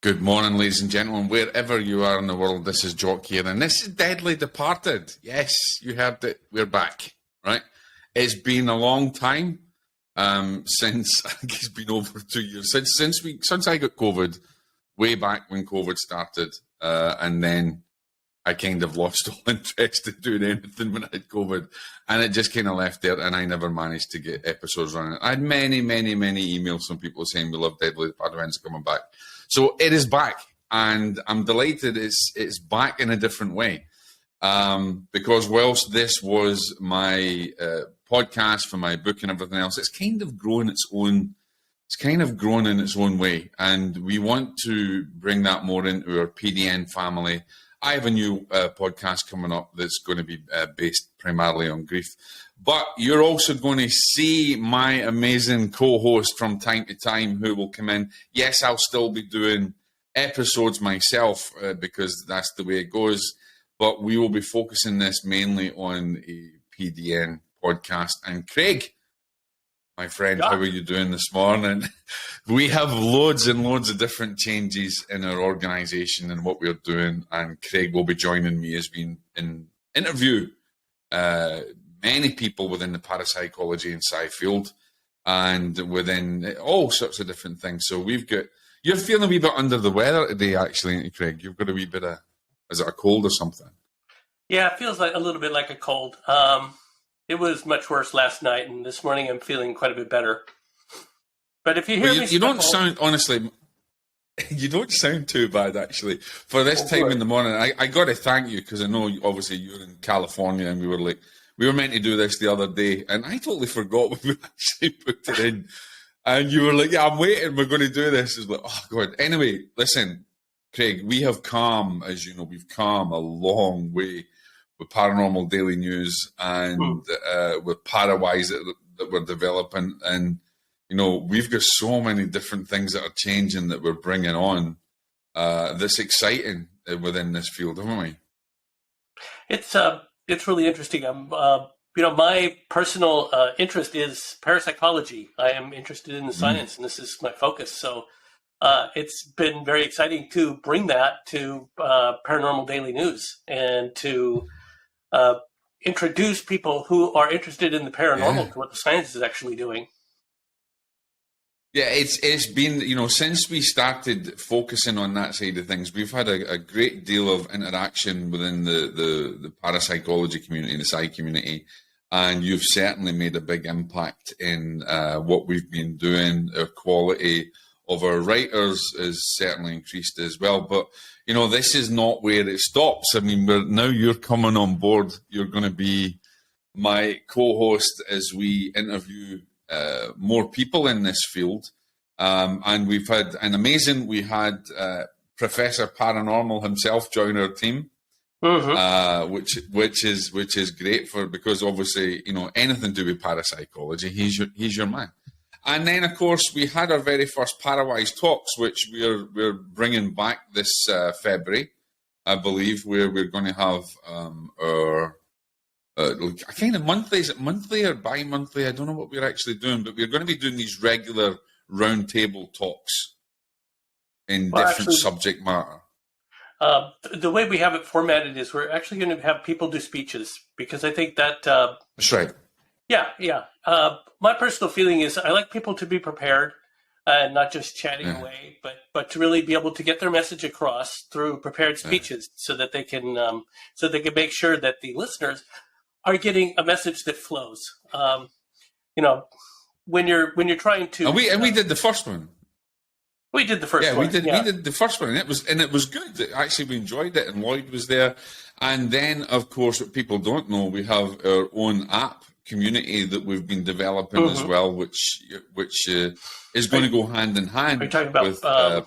Good morning, ladies and gentlemen, wherever you are in the world. This is Jock here, and this is Deadly Departed. Yes, you heard it. We're back, right? It's been a long time since, I think it's been over 2 years, since I got COVID, way back when COVID started, and then I kind of lost all interest in doing anything when I had COVID, and it just kind of left there, and I never managed to get episodes running. I had many emails from people saying we love Deadly Departed, when's it coming back? So it is back, and I'm delighted it's back in a different way. Because whilst this was my podcast for my book and everything else, it's kind of grown in its own way. And we want to bring that more into our PDN family. I have a new podcast coming up that's going to be based primarily on grief. But you're also going to see my amazing co-host from time to time who will come in. Yes, I'll still be doing episodes myself because that's the way it goes. But we will be focusing this mainly on a PDN podcast. And Craig, my friend, How are you doing this morning? We have loads and loads of different changes in our organisation and what we're doing. And Craig will be joining me as we interview many people within the parapsychology and psi field and within all sorts of different things. So you're feeling a wee bit under the weather today, actually, ain't you, Craig? You've got a wee bit is it a cold or something? Yeah, it feels like a little bit like a cold. It was much worse last night, and this morning I'm feeling quite a bit better. But if you hear me... You don't sound, honestly, you don't sound too bad, actually. For this time in the morning, I got to thank you, because I know, obviously, you're in California, and we were meant to do this the other day, and I totally forgot when we actually put it in. And you were like, yeah, I'm waiting, we're going to do this. It's like, oh, God. Anyway, listen, Craig, we have come, as you know, we've come a long way with Paranormal Daily News and with Parawise that we're developing. And, you know, we've got so many different things that are changing that we're bringing on that's exciting within this field, haven't we? It's really interesting. My personal interest is parapsychology. I am interested in the science, and this is my focus. So it's been very exciting to bring that to Paranormal Daily News and to introduce people who are interested in the paranormal to what the science is actually doing. Yeah, it's been, you know, since we started focusing on that side of things, we've had a great deal of interaction within the parapsychology community, the psi community, and you've certainly made a big impact in what we've been doing. Our quality of our writers is certainly increased as well. But, you know, this is not where it stops. I mean, now you're coming on board. You're going to be my co-host as we interview more people in this field. And we had Professor Paranormal himself join our team. Which is great because obviously, you know, anything to do with parapsychology, he's your man. And then of course we had our very first Parawise talks, which we're bringing back this February, I believe, where we're going to have our kind of monthly. Is it monthly or bi-monthly? I don't know what we're actually doing, but we're going to be doing these regular roundtable talks in different subject matter. The way we have it formatted is we're actually going to have people do speeches, because I think that... That's right. Yeah. My personal feeling is I like people to be prepared and not just chatting away, but to really be able to get their message across through prepared speeches so that they can make sure that the listeners are getting a message that flows. You know, when you're trying to... And we did the first one. We did the first one. We did the first one, and it was good. Actually, we enjoyed it, and Lloyd was there. And then, of course, what people don't know, we have our own app community that we've been developing as well, which is going to go hand in hand with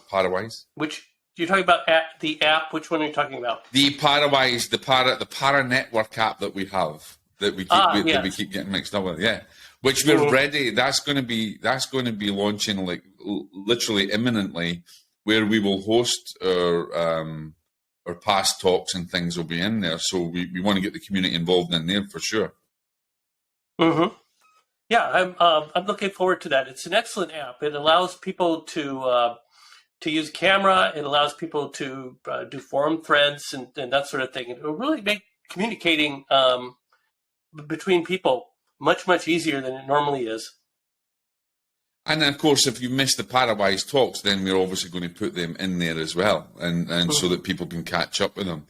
Parawise. Which you're talking about the app? Which one are you talking about? The Parawise, the Para Network app that we have that we keep getting mixed up with. Yeah. Which we're ready. That's going to be launching like literally imminently, where we will host our past talks and things will be in there. So we want to get the community involved in there for sure. Yeah, I'm looking forward to that. It's an excellent app. It allows people to to use camera. It allows people to do forum threads and that sort of thing. It will really make communicating between people much, much easier than it normally is. And of course, if you miss the Parawise talks, then we're obviously going to put them in there as well, and so that people can catch up with them.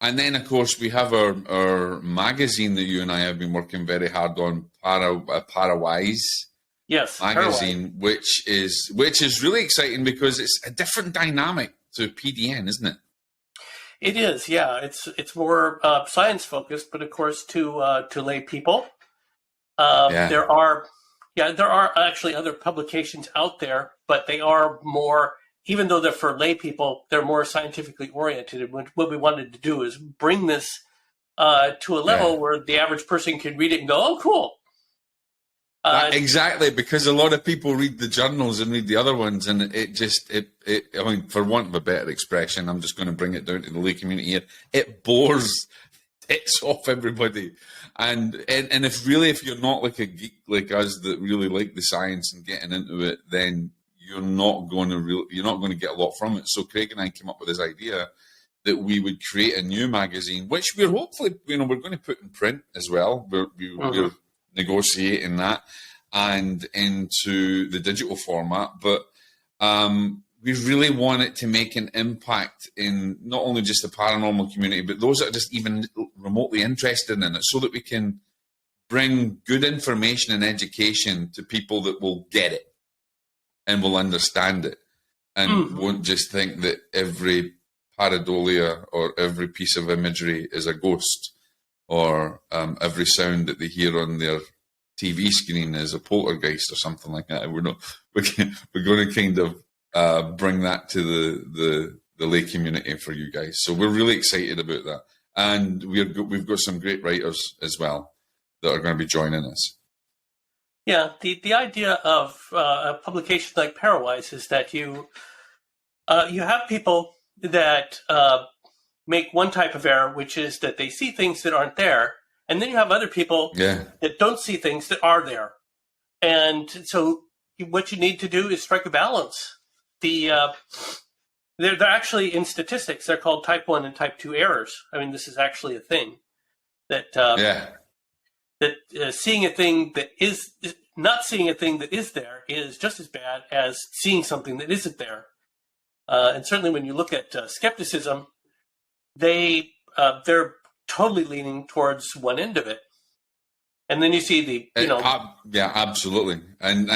And then, of course, we have our magazine that you and I have been working very hard on, Parawise. Yes, magazine, which is really exciting because it's a different dynamic to PDN, isn't it? It is, yeah. It's more science focused, but of course to lay people. There are actually other publications out there, but they are more, even though they're for lay people, they're more scientifically oriented. And what we wanted to do is bring this to a level where the average person can read it and go, "Oh, cool." Exactly, because a lot of people read the journals and read the other ones, and I mean, for want of a better expression, I'm just going to bring it down to the lay community here. It bores tits off everybody, and if you're not like a geek like us that really like the science and getting into it, then you're not going to get a lot from it. So Craig and I came up with this idea that we would create a new magazine, which we're hopefully, we're going to put in print as well. We're negotiating that and into the digital format, but we really want it to make an impact in not only just the paranormal community, but those that are just even remotely interested in it, so that we can bring good information and education to people that will get it and will understand it and won't just think that every pareidolia or every piece of imagery is a ghost, or every sound that they hear on their TV screen is a poltergeist or something like that. We're going to kind of bring that to the lay community for you guys. So we're really excited about that, and we've got some great writers as well that are going to be joining us. Yeah, the idea of a publication like Parawise is that you have people that make one type of error, which is that they see things that aren't there. And then you have other people that don't see things that are there. And so what you need to do is strike a balance. They're actually, in statistics, they're called type 1 and type 2 errors. I mean, this is actually a thing. That seeing a thing that is not seeing a thing that is there is just as bad as seeing something that isn't there. And certainly when you look at skepticism, they're totally leaning towards one end of it, and then you see absolutely, and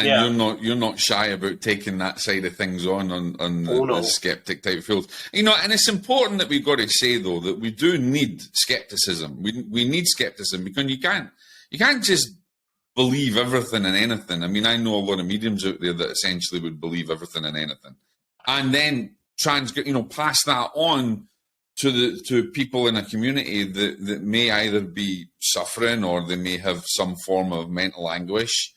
you're not shy about taking that side of things on the skeptic type field, and it's important that we've got to say though that we do need skepticism. We need skepticism, because you can't just believe everything and anything. I mean, I know a lot of mediums out there that essentially would believe everything and anything, and then pass that on to people in a community that may either be suffering or they may have some form of mental anguish,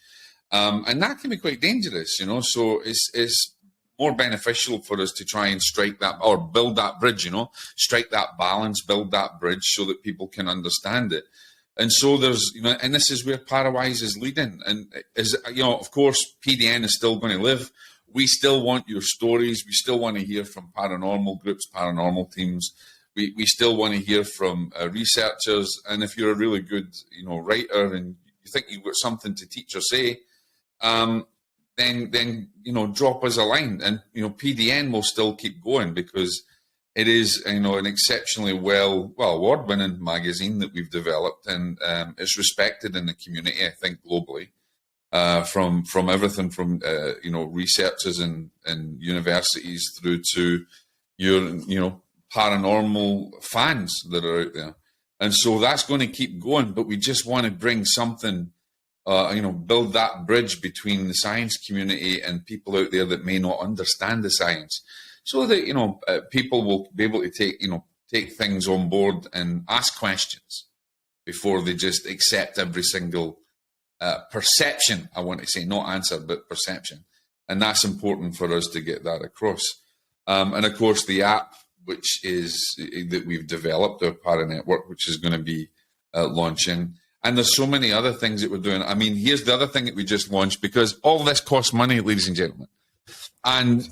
and that can be quite dangerous. So it's more beneficial for us to try and strike that, or build that bridge. Strike that balance, build that bridge, so that people can understand it. And so there's, and this is where Parawise is leading. And of course, PDN is still going to live. We still want your stories. We still want to hear from paranormal groups, paranormal teams. We still want to hear from researchers. And if you're a really good, writer and you think you've got something to teach or say, then drop us a line. And, PDN will still keep going, because it is, an exceptionally award-winning magazine that we've developed, and it's respected in the community, I think, globally. From everything from researchers and universities through to your paranormal fans that are out there, and so that's going to keep going. But we just want to bring something, build that bridge between the science community and people out there that may not understand the science, so that people will be able to take things on board and ask questions before they just accept every single perception. I want to say not answer, but perception, and that's important for us to get that across. And of course, the app, which is that we've developed, our Para Network, which is going to be launching, and there's so many other things that we're doing. I mean, here's the other thing that we just launched, because all this costs money, ladies and gentlemen. And,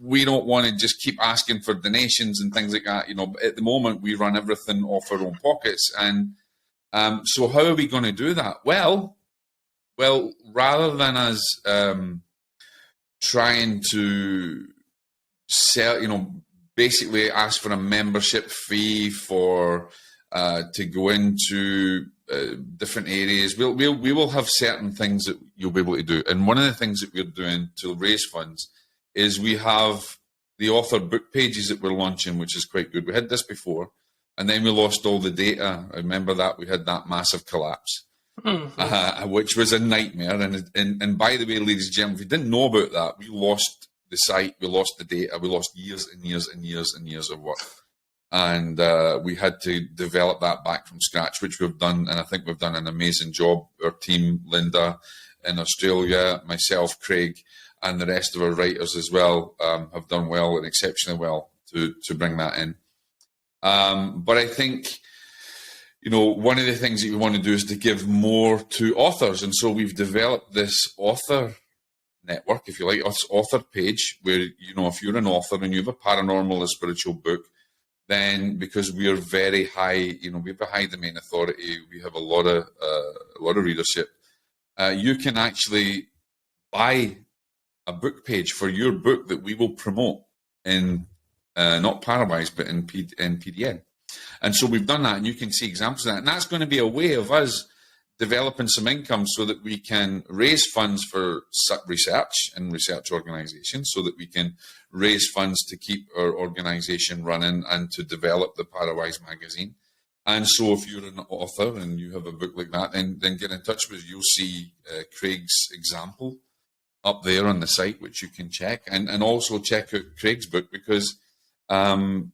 we don't want to just keep asking for donations and things like that. At the moment, we run everything off our own pockets. And so how are we going to do that? Well, rather than us trying to sell, basically ask for a membership fee for to go into different areas, we will have certain things that you'll be able to do. And one of the things that we're doing to raise funds is we have the author book pages that we're launching, which is quite good. We had this before, and then we lost all the data. I remember that we had that massive collapse, which was a nightmare. And by the way, ladies and gentlemen, if you didn't know about that, we lost the site, we lost the data, we lost years and years and years and years of work. And we had to develop that back from scratch, which we've done. And I think we've done an amazing job. Our team, Linda in Australia, myself, Craig, and the rest of our writers as well have done well and exceptionally well to bring that in. But I think, one of the things that we want to do is to give more to authors. And so we've developed this author network, if you like, author page where, if you're an author and you have a paranormal or spiritual book, then because we are very high, we're behind the main authority, we have a lot of readership. You can actually buy a book page for your book that we will promote in not Parawise, but in PDN. And so we've done that, and you can see examples of that. And that's going to be a way of us developing some income so that we can raise funds for research and research organisations, so that we can raise funds to keep our organisation running and to develop the Parawise magazine. And so if you're an author and you have a book like that, then get in touch with us. You'll see Craig's example up there on the site, which you can check. And also check out Craig's book, because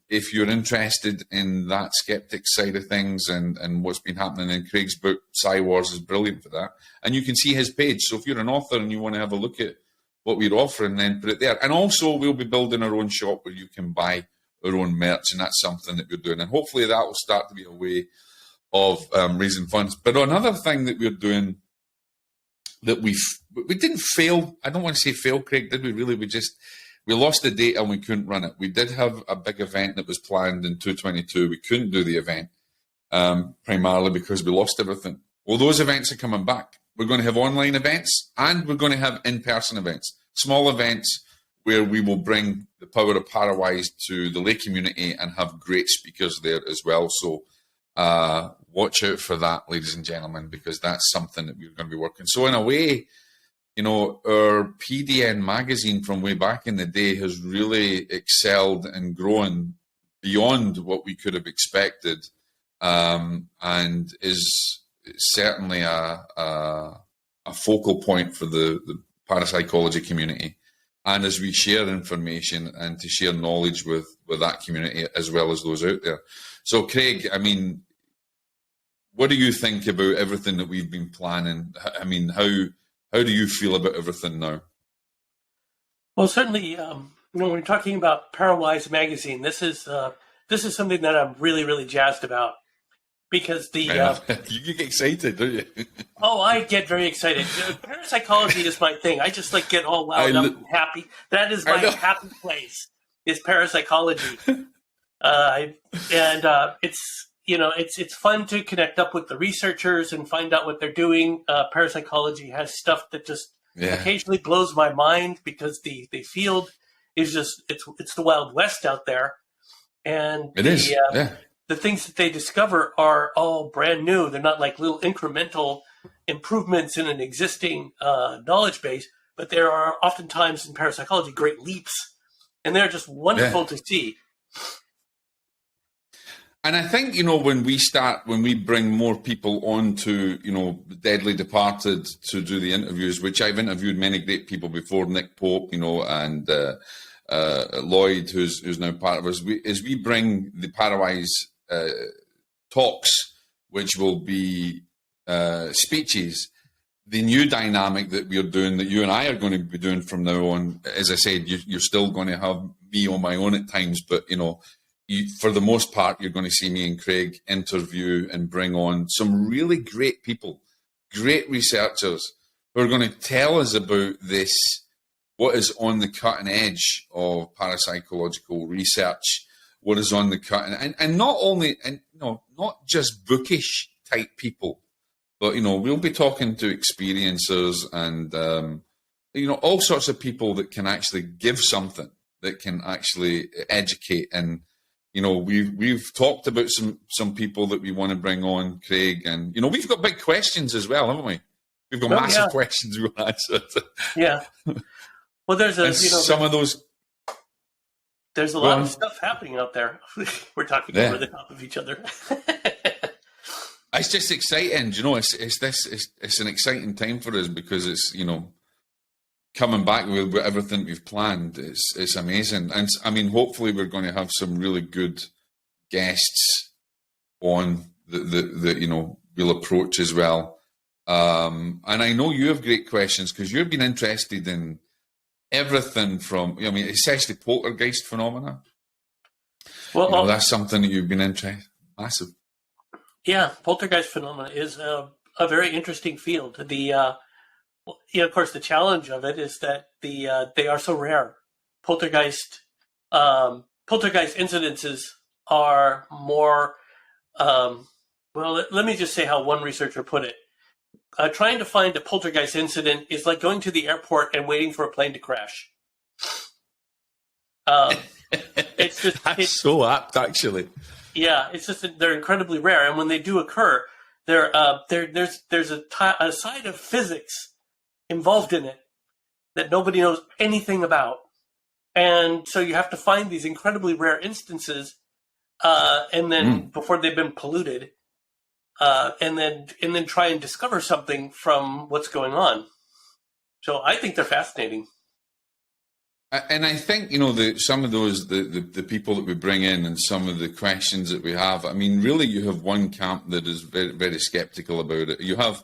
if you're interested in that skeptic side of things and what's been happening in Craig's book, Psy Wars is brilliant for that. And you can see his page. So if you're an author and you want to have a look at what we're offering, then put it there. And also we'll be building our own shop where you can buy our own merch, and that's something that we're doing. And hopefully that will start to be a way of raising funds. But another thing that we're doing that we didn't fail, I don't want to say fail, Craig, did we really? We lost the data and we couldn't run it. We did have a big event that was planned in 2022. We couldn't do the event primarily because we lost everything. Well, those events are coming back. We're going to have online events and we're going to have in-person events, small events where we will bring the power of Parawise to the lay community and have great speakers there as well. So watch out for that, ladies and gentlemen, because that's something that we're going to be working. So in a way, our PDN magazine from way back in the day has really excelled and grown beyond what we could have expected, and is certainly a focal point for the parapsychology community. And as we share information and to share knowledge with that community as well as those out there. So, Craig, I mean, what do you think about everything that we've been planning? I mean, how do you feel about everything now? Well, certainly, when you're talking about Parawise magazine, this is something that I'm really, really jazzed about, because you get excited, don't you? Oh, I get very excited. Parapsychology is my thing. I just get all wound up and happy. That is my happy place. Is parapsychology, it's fun to connect up with the researchers and find out what they're doing. Parapsychology has stuff that just occasionally blows my mind, because the field is just it's the Wild West out there, and it is. The things that they discover are all brand new. They're not like little incremental improvements in an existing knowledge base, but there are oftentimes in parapsychology great leaps, and they're just wonderful to see. And I think, when we bring more people on to, Deadly Departed to do the interviews, which I've interviewed many great people before, Nick Pope, and Lloyd, who's now part of us, as we bring the Parawise talks, which will be speeches, the new dynamic that we're doing, that you and I are going to be doing from now on, as I said, you're still going to have me on my own at times, but, for the most part, you're going to see me and Craig interview and bring on some really great people, great researchers who are going to tell us about this what is on the cutting edge of parapsychological research, what is on the cutting, and not only, and not just bookish type people, but we'll be talking to experiencers and all sorts of people that can actually give something, that can actually educate. And we've talked about some people that we want to bring on, Craig, and we've got big questions as well, haven't we? We've got massive questions we want to answer. Yeah. Well, there's some of those. There's a lot of stuff happening out there. We're talking over the top of each other. It's just exciting, it's an exciting time for us because it's coming back with everything we've planned. It's amazing, and I mean, hopefully, we're going to have some really good guests on the we'll approach as well. And I know you have great questions because you've been interested in everything from, essentially poltergeist phenomena. Well, that's something that you've been interested. Massive. Yeah, poltergeist phenomena is a very interesting field. Of course, the challenge of it is that they are so rare. Poltergeist incidences are more. Let me just say how one researcher put it. Trying to find a poltergeist incident is like going to the airport and waiting for a plane to crash. It's so apt, actually. Yeah, it's just that they're incredibly rare, and when they do occur, there's a side of physics involved in it that nobody knows anything about, and so you have to find these incredibly rare instances, and then before they've been polluted, and then try and discover something from what's going on. So I think they're fascinating. And I think, some of those, the people that we bring in and some of the questions that we have, I mean, really you have one camp that is very, very skeptical about it. You have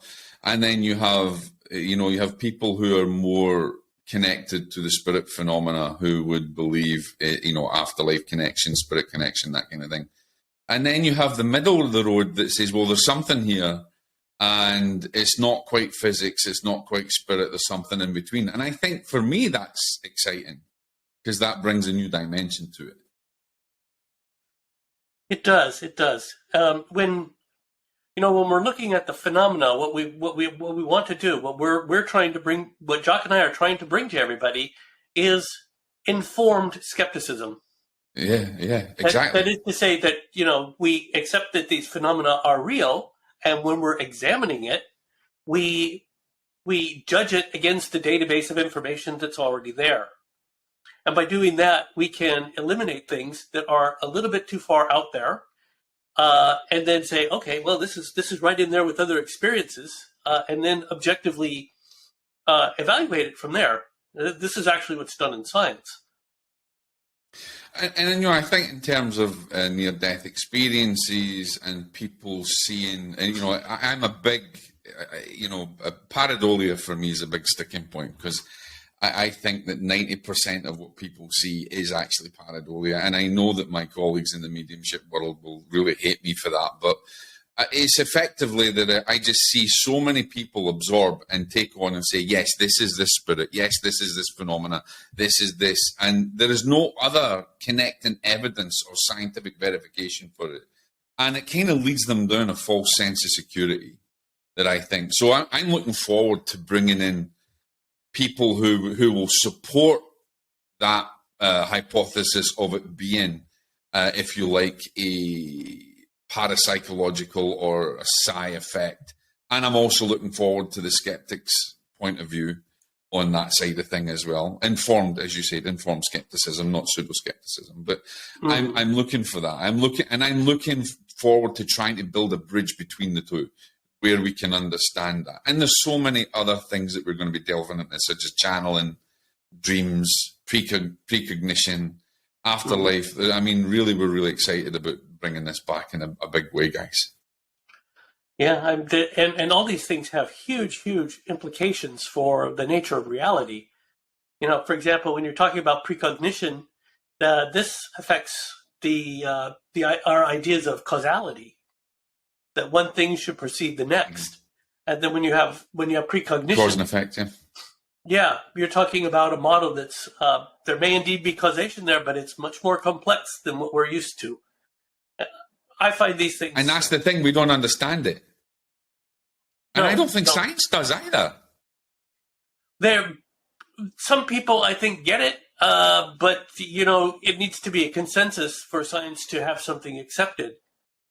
people who are more connected to the spirit phenomena, who would believe, afterlife connection, spirit connection, that kind of thing. And then you have the middle of the road that says, well, there's something here and it's not quite physics, it's not quite spirit, there's something in between. And I think for me, that's exciting because that brings a new dimension to it. It does. When we're looking at the phenomena, what we want to do, what Jock and I are trying to bring to everybody is informed skepticism. Yeah, exactly. That is to say that, we accept that these phenomena are real, and when we're examining it, we judge it against the database of information that's already there. And by doing that, we can eliminate things that are a little bit too far out there, and then say, okay, well, this is right in there with other experiences, and then objectively evaluate it from there. This is actually what's done in science. And I think in terms of near-death experiences and people seeing, and I'm a big, pareidolia for me is a big sticking point because I think that 90% of what people see is actually pareidolia, and I know that my colleagues in the mediumship world will really hate me for that, but it's effectively that I just see so many people absorb and take on and say, yes, this is this spirit, yes, this is this phenomena, this is this, and there is no other connecting evidence or scientific verification for it. And it kind of leads them down a false sense of security that I think. So I'm looking forward to bringing in people who will support that hypothesis of it being, if you like, a parapsychological or a psi effect. And I'm also looking forward to the skeptics' point of view on that side of thing as well. Informed, as you said, informed skepticism, not pseudo-skepticism. But I'm looking for that. I'm looking forward to trying to build a bridge between the two where we can understand that. And there's so many other things that we're going to be delving into, such as channeling, dreams, precognition, afterlife. I mean, really, we're really excited about bringing this back in a big way, guys. Yeah, and all these things have huge implications for the nature of reality. For example, when you're talking about precognition, this affects our ideas of causality. That one thing should precede the next, and then when you have precognition, cause and effect, yeah. Yeah, you're talking about a model that's, there may indeed be causation there, but it's much more complex than what we're used to. I find these things. And that's the thing, we don't understand it. And I don't think science does either. Some people, I think, get it, but, it needs to be a consensus for science to have something accepted.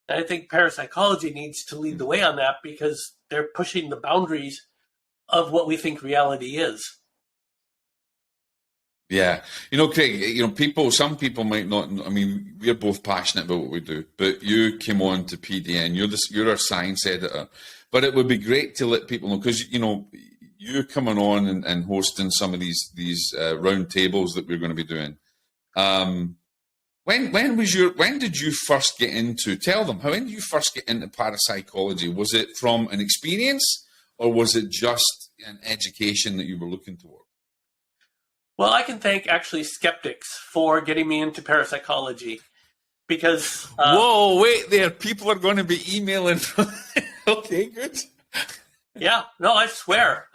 And I think parapsychology needs to lead the way on that because they're pushing the boundaries of what we think reality is. Yeah. Craig, some people might not, we're both passionate about what we do, but you came on to PDN, you're our science editor, but it would be great to let people know, because, you coming on and hosting some of these round tables that we're going to be doing. When did you first get into, tell them, when did you first get into parapsychology? Was it from an experience or was it just an education that you were looking toward? Well, I can thank actually skeptics for getting me into parapsychology because... Whoa, wait there. People are going to be emailing. Okay, good. Yeah, no, I swear.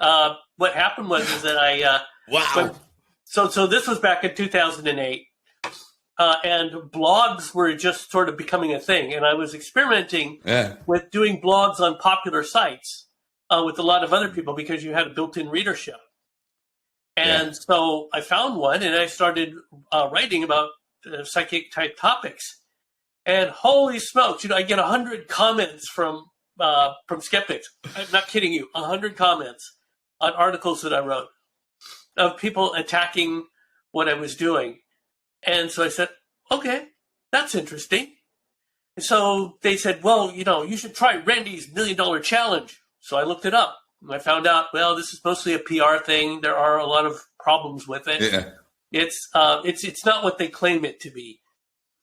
What happened was that I... Wow. So this was back in 2008. And blogs were just sort of becoming a thing. And I was experimenting with doing blogs on popular sites with a lot of other people because you had a built-in readership. And so I found one and I started writing about psychic type topics. And holy smokes, I get 100 comments from skeptics. I'm not kidding you, 100 comments on articles that I wrote of people attacking what I was doing. And so I said, okay, that's interesting. And so they said, well, you should try Randy's $1 Million Challenge. So I looked it up. And I found out, well, this is mostly a PR thing. There are a lot of problems with it. Yeah. It's not what they claim it to be.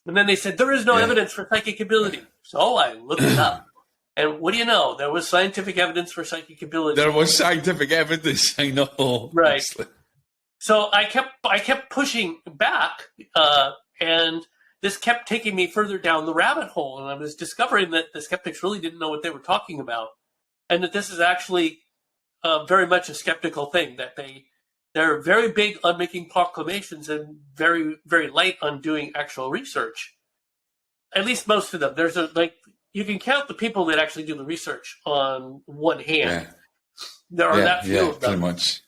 And then they said, there is no evidence for psychic ability. So I looked it up. And what do you know? There was scientific evidence for psychic ability. There was scientific evidence, I know. Right. Honestly. So I kept pushing back, and this kept taking me further down the rabbit hole. And I was discovering that the skeptics really didn't know what they were talking about. And that this is actually very much a skeptical thing, that they're very big on making proclamations and very, very light on doing actual research. At least most of them. You can count the people that actually do the research on one hand. Yeah. There are that few of them. Pretty much.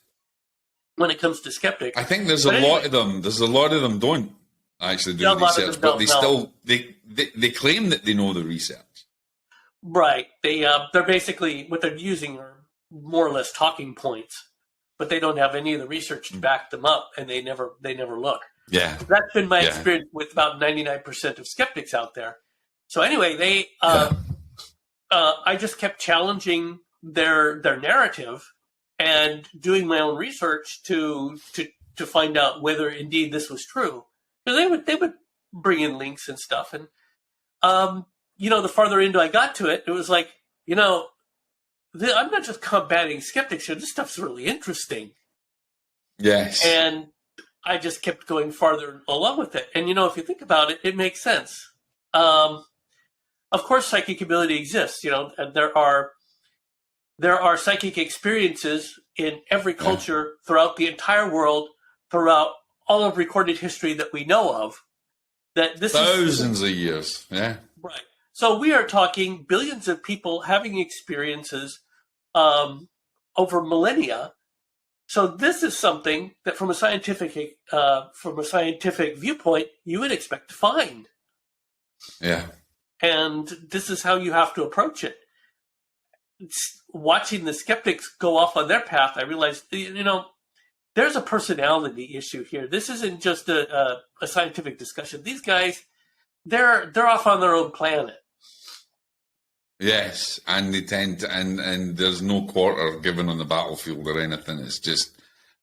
When it comes to skeptics. I think there's a lot of them. There's a lot of them don't actually do the research, but they claim that they know the research. Right. They're basically, what they're using are more or less talking points, but they don't have any of the research to back them up, and they never look. Yeah. That's been my experience with about 99% of skeptics out there. So anyway, I just kept challenging their narrative and doing my own research to find out whether indeed this was true. Because they would bring in links and stuff, and the farther into I got to it, it was like, I'm not just combating skeptics here. This stuff's really interesting. Yes. And I just kept going farther along with it. And if you think about it, it makes sense. Of course, psychic ability exists. And there are psychic experiences in every culture throughout the entire world, throughout all of recorded history that we know of. That this thousands of years. Yeah. Right. So we are talking billions of people having experiences over millennia. So this is something that, from a scientific viewpoint, you would expect to find. Yeah. And this is how you have to approach it. Watching the skeptics go off on their path, I realized, there's a personality issue here. This isn't just a scientific discussion. These guys, they're off on their own planet. Yes, and they tend to, and there's no quarter given on the battlefield or anything. It's just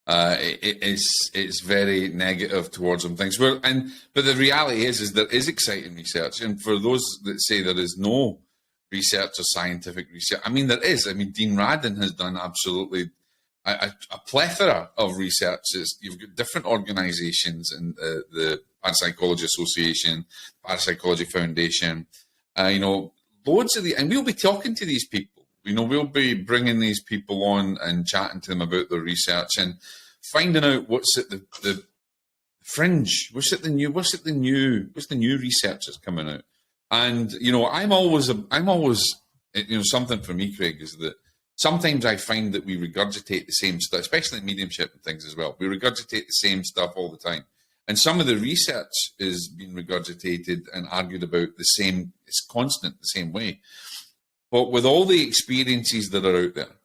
it's very negative towards some things. But the reality is there is exciting research, and for those that say there is no research or scientific research, there is. Dean Radin has done absolutely a plethora of researches. You've got different organisations, and the Parapsychology Association, Parapsychology Foundation, loads of and we'll be talking to these people. we'll be bringing these people on and chatting to them about their research and finding out what's at the fringe, what's the new research that's coming out. And I'm always something for me, Craig, is that sometimes I find that we regurgitate the same stuff, especially in mediumship and things as well. We regurgitate the same stuff all the time. And some of the research is being regurgitated and argued about the same, it's constant the same way. But with all the experiences that are out there,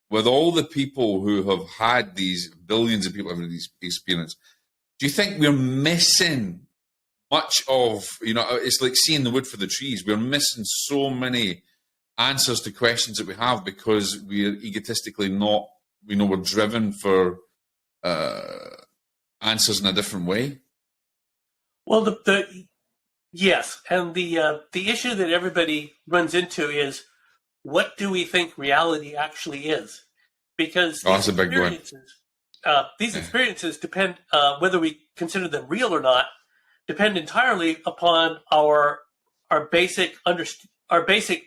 with all the people who have had these, billions of people having these experiences, do you think we're missing much of, it's like seeing the wood for the trees. We're missing so many answers to questions that we have because we're egotistically not, we're driven for answers in a different way? Well, yes, and the issue that everybody runs into is, what do we think reality actually is? Because that's a big one. These experiences depend, whether we consider them real or not, depend entirely upon our basic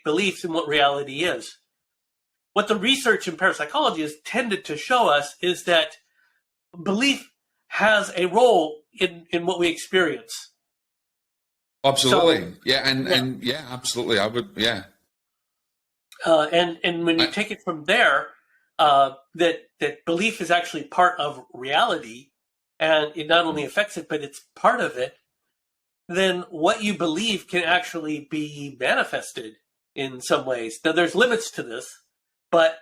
beliefs in what reality is. What the research in parapsychology has tended to show us is that belief has a role in what we experience. Absolutely. So, and absolutely. I would, yeah. And when you take it from there, that belief is actually part of reality, and it not only affects it, but it's part of it, then what you believe can actually be manifested in some ways. Now, there's limits to this, but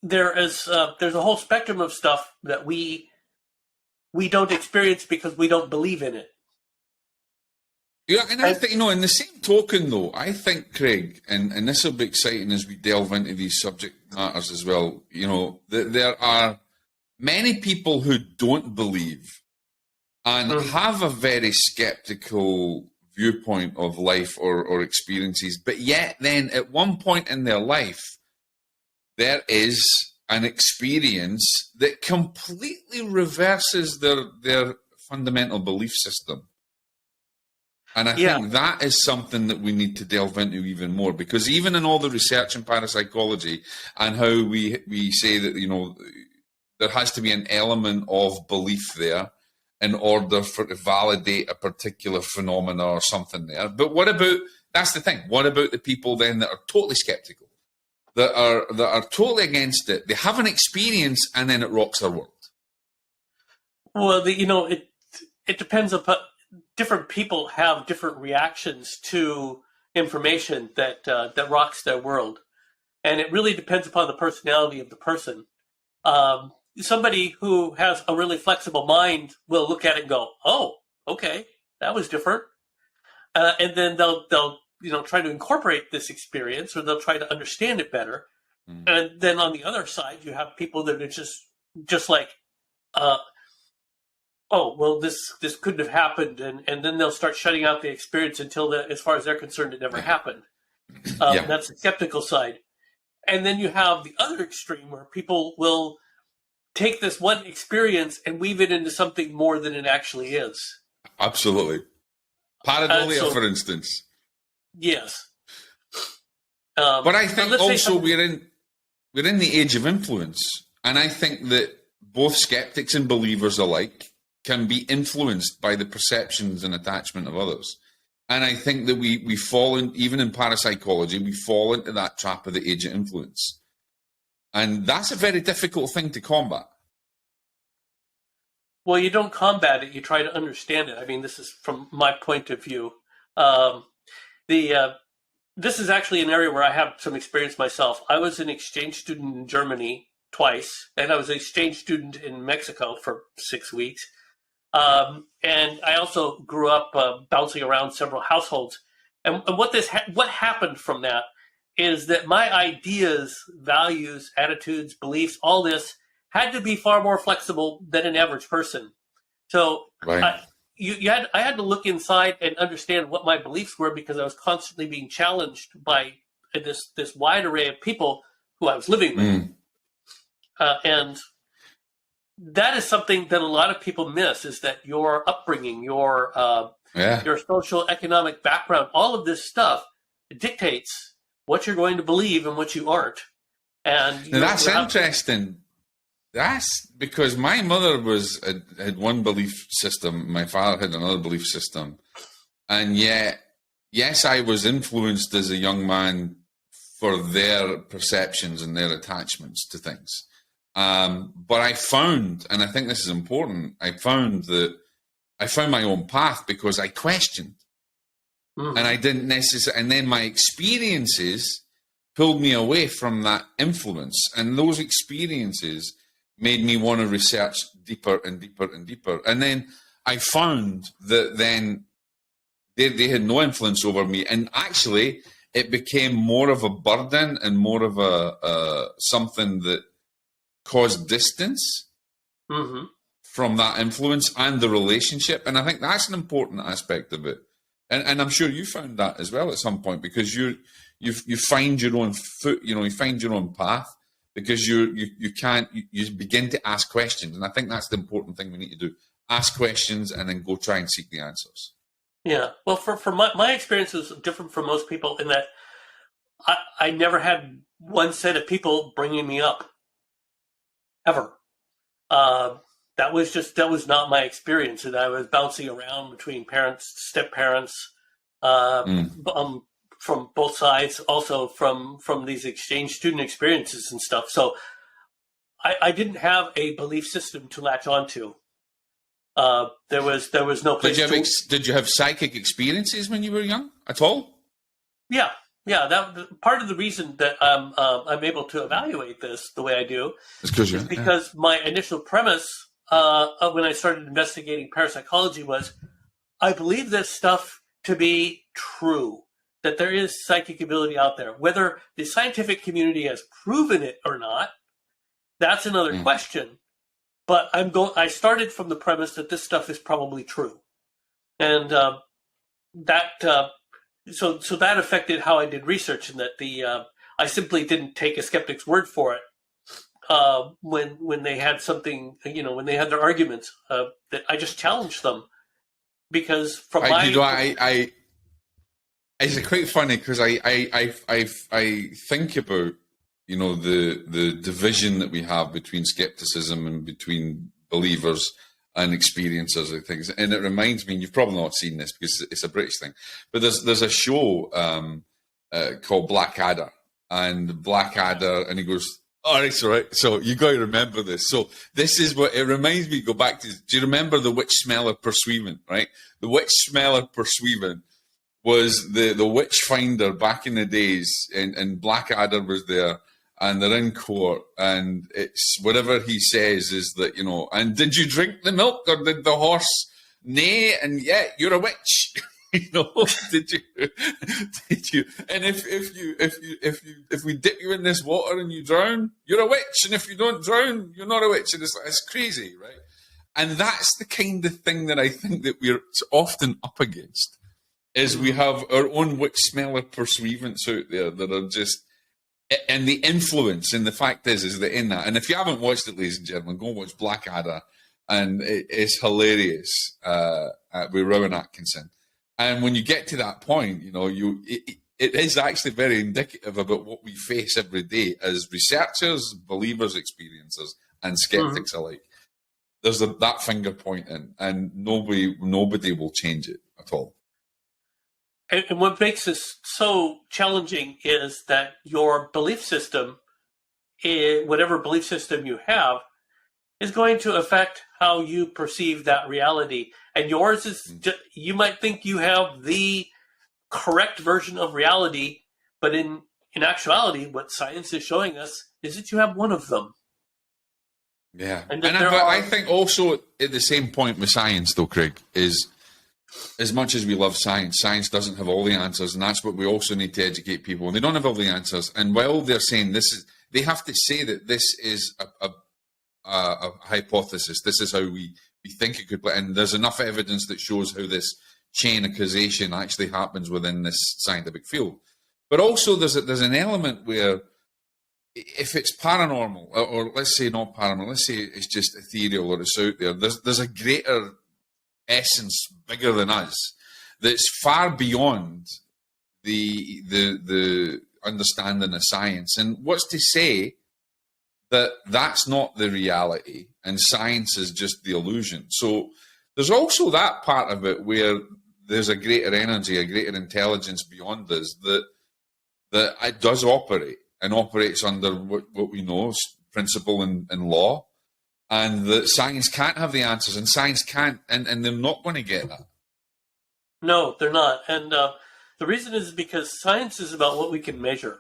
there's a whole spectrum of stuff that we don't experience because we don't believe in it. Yeah, and I think, in the same token, though, I think, Craig, and this will be exciting as we delve into these subject matters as well, there are many people who don't believe and have a very skeptical viewpoint of life or experiences, but yet then at one point in their life, there is an experience that completely reverses their fundamental belief system. And I think that is something that we need to delve into even more, because even in all the research in parapsychology and how we say that, there has to be an element of belief there in order to validate a particular phenomena or something there. But that's the thing, what about the people then that are totally skeptical, that are totally against it? They have an experience and then it rocks their world. Well, it depends upon, different people have different reactions to information that rocks their world. And it really depends upon the personality of the person. Somebody who has a really flexible mind will look at it and go, oh, okay, that was different. And then they'll try to incorporate this experience, or they'll try to understand it better. Mm. And then on the other side, you have people that are just like, oh, well, this couldn't have happened, and then they'll start shutting out the experience until, as far as they're concerned, it never happened. That's the skeptical side. And then you have the other extreme where people will take this one experience and weave it into something more than it actually is. Absolutely. Pareidolia, for instance. Yes. But I think also we're in the age of influence, and I think that both skeptics and believers alike can be influenced by the perceptions and attachment of others. And I think that we fall in, even in parapsychology, we fall into that trap of the age of influence. And that's a very difficult thing to combat. Well, you don't combat it, you try to understand it. I mean, this is from my point of view. This is actually an area where I have some experience myself. I was an exchange student in Germany twice, and I was an exchange student in Mexico for 6 weeks. And I also grew up bouncing around several households. And what happened from that is that my ideas, values, attitudes, beliefs, all this had to be far more flexible than an average person. So right. I had to look inside and understand what my beliefs were, because I was constantly being challenged by this wide array of people who I was living with. And that is something that a lot of people miss, is that your upbringing, your social economic background, all of this stuff dictates what you're going to believe and what you aren't. And now that's interesting. That's because my mother had one belief system, my father had another belief system, and yet, yes, I was influenced as a young man for their perceptions and their attachments to things. But I found, and I think this is important, I found my own path because I questioned. And I didn't necessarily, and then my experiences pulled me away from that influence. And those experiences made me want to research deeper and deeper and deeper. And then I found that then they had no influence over me. And actually, it became more of a burden and more of a something that caused distance from that influence and the relationship. And I think that's an important aspect of it. And I'm sure you found that as well at some point, because you find your own foot, you find your own path, because you begin to ask questions. And I think that's the important thing we need to do. Ask questions and then go try and seek the answers. Yeah. Well, for my experience was different from most people in that I never had one set of people bringing me up ever. That was not my experience, and I was bouncing around between parents, step parents, from both sides, also from these exchange student experiences and stuff. So I didn't have a belief system to latch onto. There was no place. Did you have psychic experiences when you were young at all? Yeah. That part of the reason that I'm able to evaluate this the way I do is because my initial premise when I started investigating parapsychology was, I believe this stuff to be true, that there is psychic ability out there. Whether the scientific community has proven it or not, that's another question. But I started from the premise that this stuff is probably true, and so that affected how I did research, and that I simply didn't take a skeptic's word for it when they had something, when they had their arguments, that I just challenged them, because from it's quite funny because I think about the division that we have between skepticism and between believers and experiencers of things, and it reminds me, and you've probably not seen this because it's a British thing, but there's a show called Blackadder, and he goes, "Oh, it's all right. So you got to remember this." So this is what it reminds me. Go back to. Do you remember the witch smeller pursuivant? Right, the witch smeller pursuivant was the witch finder back in the days, and Blackadder was there. And they're in court, and it's whatever he says is that, and did you drink the milk or did the horse neigh? And yeah, you're a witch. Did you? And if we dip you in this water and you drown, you're a witch. And if you don't drown, you're not a witch. And it's crazy, right? And that's the kind of thing that I think that we're often up against, is we have our own witch smeller pursuivants out there that are just. And the influence, and the fact is that in that, and if you haven't watched it, ladies and gentlemen, go watch Blackadder, and it's hilarious with Rowan Atkinson. And when you get to that point, it is actually very indicative about what we face every day as researchers, believers, experiencers, and skeptics alike. There's that finger pointing, and nobody will change it at all. And what makes this so challenging is that your belief system, whatever belief system you have, is going to affect how you perceive that reality. And yours is just, you might think you have the correct version of reality, but in actuality, what science is showing us is that you have one of them. Yeah. I think also at the same point with science, though, Craig, is as much as we love science, science doesn't have all the answers, and that's what we also need to educate people. And they don't have all the answers, and while they're saying they have to say that this is a hypothesis. This is how we think it could play, and there's enough evidence that shows how this chain of causation actually happens within this scientific field. But also, there's an element where, if it's paranormal, or let's say not paranormal, let's say it's just ethereal or it's out there. There's a greater essence bigger than us that's far beyond the understanding of science. And what's to say that that's not the reality and science is just the illusion? So there's also that part of it where there's a greater energy, a greater intelligence beyond us that it does operate and operates under what we know is principle and law, and that science can't have the answers, and science can't, and they're not going to get that. No, they're not. And the reason is because science is about what we can measure.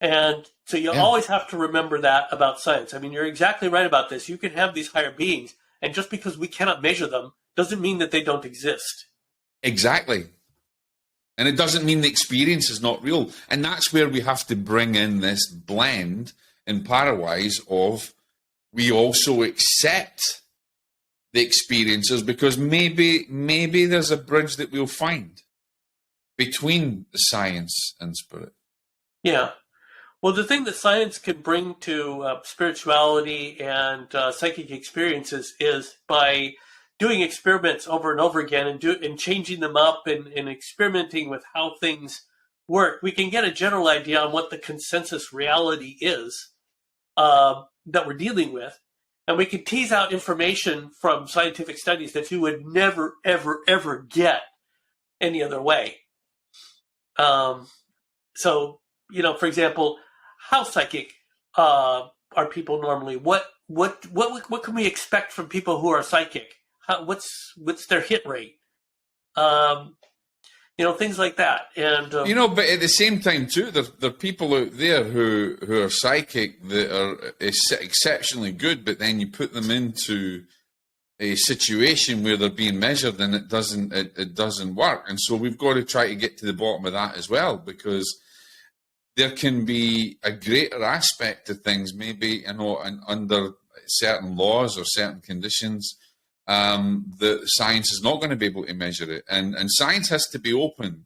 And so you always have to remember that about science. I mean, you're exactly right about this. You can have these higher beings, and just because we cannot measure them doesn't mean that they don't exist. Exactly. And it doesn't mean the experience is not real. And that's where we have to bring in this blend in Parawise of we also accept the experiences, because maybe there's a bridge that we'll find between the science and spirit. Yeah. Well, the thing that science can bring to spirituality and psychic experiences is by doing experiments over and over again and changing them up and experimenting with how things work, we can get a general idea on what the consensus reality is that we're dealing with. And we can tease out information from scientific studies that you would never, ever, ever get any other way. So, for example, how psychic are people normally? What can we expect from people who are psychic? What's their hit rate? Things like that. And but at the same time too, there are people out there who are psychic that are exceptionally good, but then you put them into a situation where they're being measured and it doesn't work. And so we've got to try to get to the bottom of that as well, because there can be a greater aspect to things, maybe, under certain laws or certain conditions, that science is not going to be able to measure it. And science has to be open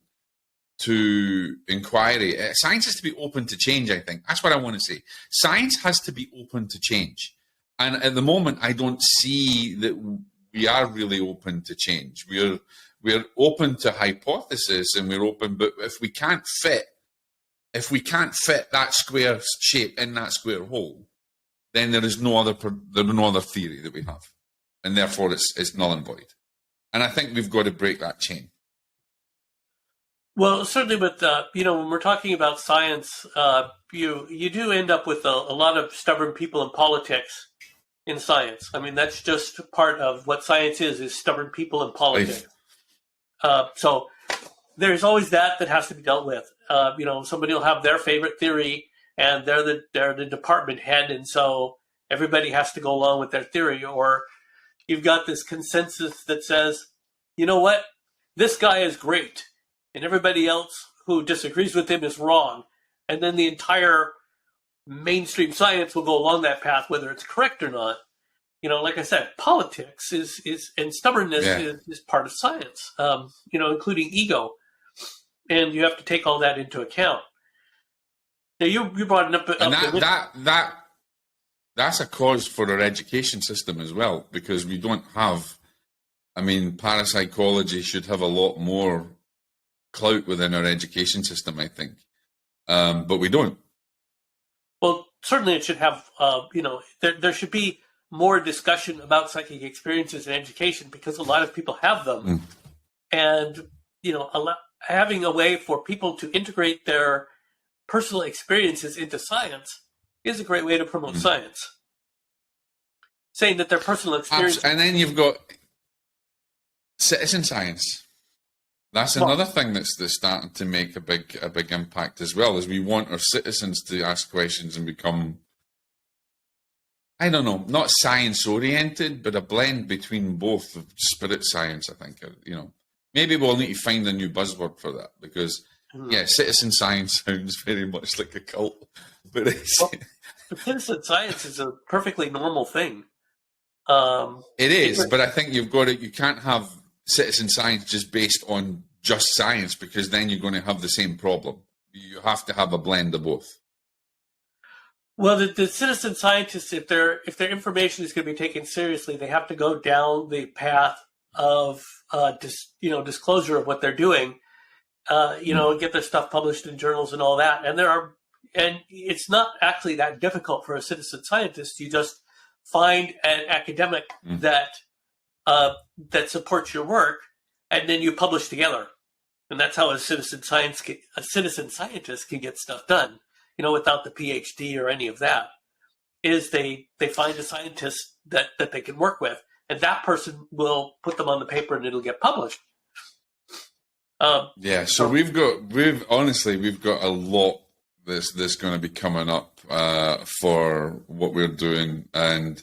to inquiry. Science has to be open to change, I think. That's what I want to say. Science has to be open to change. And at the moment, I don't see that we are really open to change. We're open to hypothesis and we're open, but if we can't fit that square shape in that square hole, then there's no other theory that we have. And therefore it's null and void. And I think we've got to break that chain. Well, certainly with, when we're talking about science, you do end up with a lot of stubborn people in politics in science. I mean, that's just part of what science is stubborn people in politics. So there's always that has to be dealt with. Somebody will have their favorite theory and they're the department head. And so everybody has to go along with their theory. Or you've got this consensus that says, you know what, this guy is great. And everybody else who disagrees with him is wrong. And then the entire mainstream science will go along that path, whether it's correct or not. Like I said, politics is and stubbornness is part of science, including ego. And you have to take all that into account. Now, you brought it up. And that's a cause for our education system as well, because we don't have, parapsychology should have a lot more clout within our education system, I think. But we don't. Well, certainly it should have, there should be more discussion about psychic experiences in education, because a lot of people have them. And, having a way for people to integrate their personal experiences into science is a great way to promote science. Saying that their personal experience. And then you've got citizen science. That's another thing that's starting to make a big impact as well, is we want our citizens to ask questions and become, I don't know, not science-oriented, but a blend between both of spirit science, I think. Maybe we'll need to find a new buzzword for that, because, citizen science sounds very much like a cult. But citizen science is a perfectly normal thing. It is, but I think you can't have citizen science just based on just science, because then you're going to have the same problem. You have to have a blend of both. Well, the citizen scientists, if their information is going to be taken seriously, they have to go down the path of disclosure of what they're doing. and get their stuff published in journals and all that. And it's not actually that difficult for a citizen scientist. You just find an academic that supports your work, and then you publish together. And that's how a citizen scientist can get stuff done, without the PhD or any of that. Is they find a scientist that they can work with, and that person will put them on the paper, and it'll get published. So we've got a lot that's going to be coming up for what we're doing, and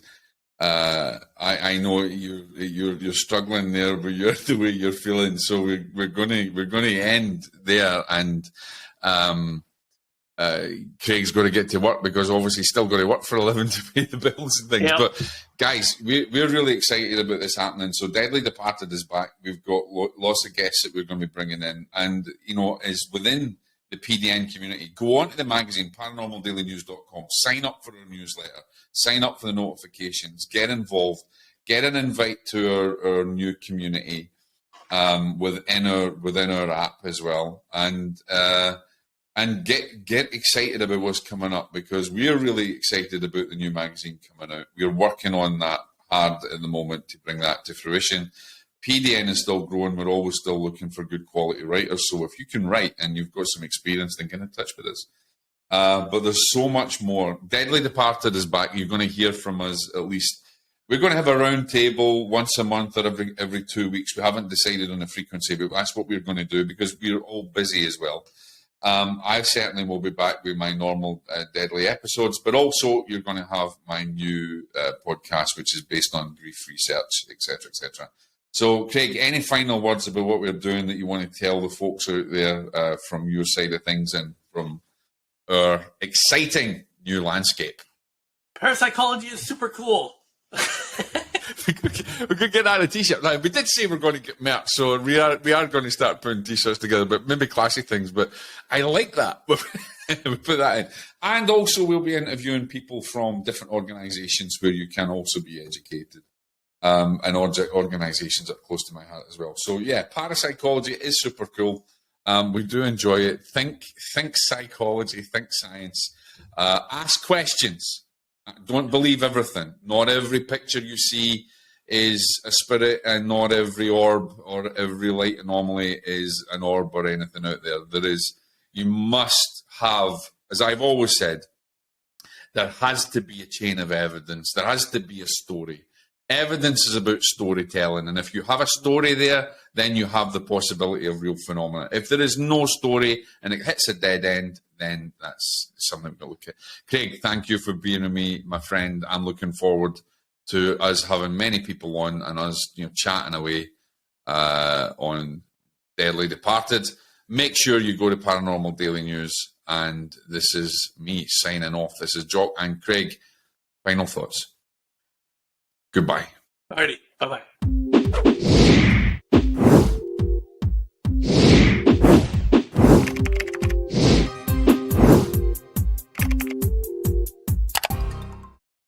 I know you're struggling there, but the way you're feeling. So we're going to end there, and Craig's got to get to work because obviously he's still got to work for a living to pay the bills and things. Yep. But guys, we're really excited about this happening. So Deadly Departed is back. We've got lots of guests that we're going to be bringing in, and is within the PDN community. Go on to the magazine, paranormaldailynews.com, sign up for our newsletter, sign up for the notifications, get involved, get an invite to our new community within our app as well, and get excited about what's coming up, because we're really excited about the new magazine coming out. We're working on that hard at the moment to bring that to fruition. PDN is still growing. We're always still looking for good quality writers. So if you can write and you've got some experience, then get in touch with us. But there's so much more. Deadly Departed is back. You're going to hear from us at least. We're going to have a round table once a month or every 2 weeks. We haven't decided on the frequency, but that's what we're going to do because we're all busy as well. I certainly will be back with my normal Deadly episodes, but also you're going to have my new podcast, which is based on grief research, etc., etc. So, Craig, any final words about what we're doing that you want to tell the folks out there from your side of things and from our exciting new landscape? Parapsychology is super cool. We could get that a t-shirt. Now, we did say we're going to get merch, so we are going to start putting t-shirts together, but maybe classy things. But I like that. We put that in. And also we'll be interviewing people from different organisations where you can also be educated. And organisations that are close to my heart as well. So yeah, parapsychology is super cool. We do enjoy it. Think psychology, think science. Ask questions. Don't believe everything. Not every picture you see is a spirit, and not every orb or every light anomaly is an orb or anything out there. You must have, as I've always said, there has to be a chain of evidence. There has to be a story. Evidence is about storytelling, and if you have a story there, then you have the possibility of real phenomena. If there is no story and it hits a dead end, then that's something to look at. Craig, thank you for being with me, my friend. I'm looking forward to us having many people on and us, chatting away on Deadly Departed. Make sure you go to Paranormal Daily News, and this is me signing off. This is Jock and Craig. Final thoughts. Goodbye. Alrighty. Bye-bye.